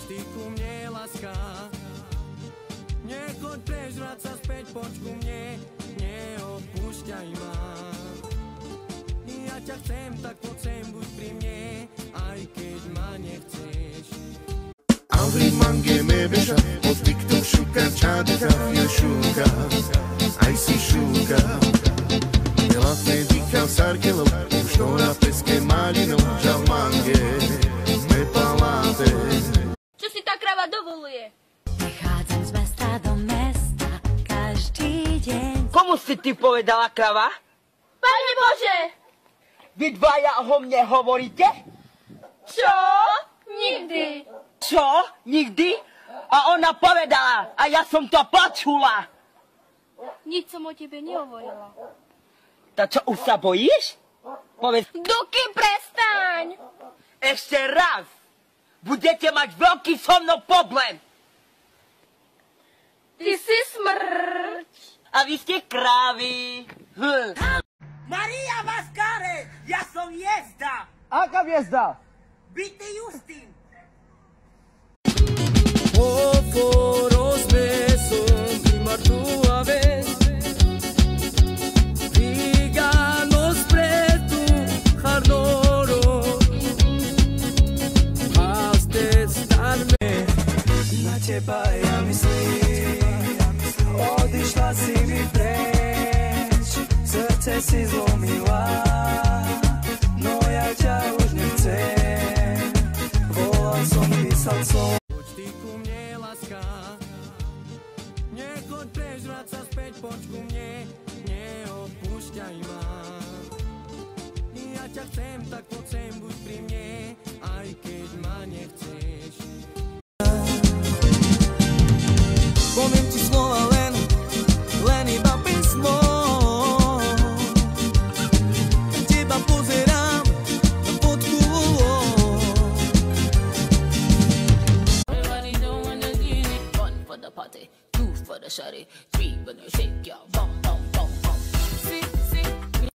ty ku mne, láska. Nechoď prežrať sa späť, poď ku mne, neopúšťaj ma. Ja ťa chcem, tak poď sem, buď pri mne, aj keď ma nechceš. Avri mange me beža, po TikTok šuka, čádka, ja šuka, aj si šuka. Delatne dýcham s arkelom, už to na peske malinou, žal mange, me paláte. Čo si tá krava dovoluje? Vychádzam z mesta do mesta každý deň. Komu si ty povedala krava? Pane Bože! Vy dvaja o mne hovoríte? Čo? Nikdy. Čo? Nikdy? A ona povedala, a ja som to počula. Nič som o tebe nehovorila. Tak čo, už sa bojíš? Povedz, Duky, prestaň! ešte raz. Budete mať veľký so mnou problém. Ty si smrť. A vy ste krávy. Maria Vaskáre, ja som jezda. Aká hviezda? Bytý Justín. Foros besos primar tua vez. Díganos preto, Jarnoro. Has de estarme. Na teba ja myslím, odišla si mi preč, srdce si zlomila, no ja ťa už nechcem, volal som, písal som. Poď ty ku mne, láska, nechoď prežrať sa späť, poď ku mne, neopúšťaj ma. Ja ťa chcem, tak poď sem, buď pri mne, aj keď ma nechceš. Poviem ti slova len iba písmo. Teba pozerám na fotku. Everybody know when they get it. 1 for the party, 2 for the shawty, 3 when you shake your bum bum bum bum. 6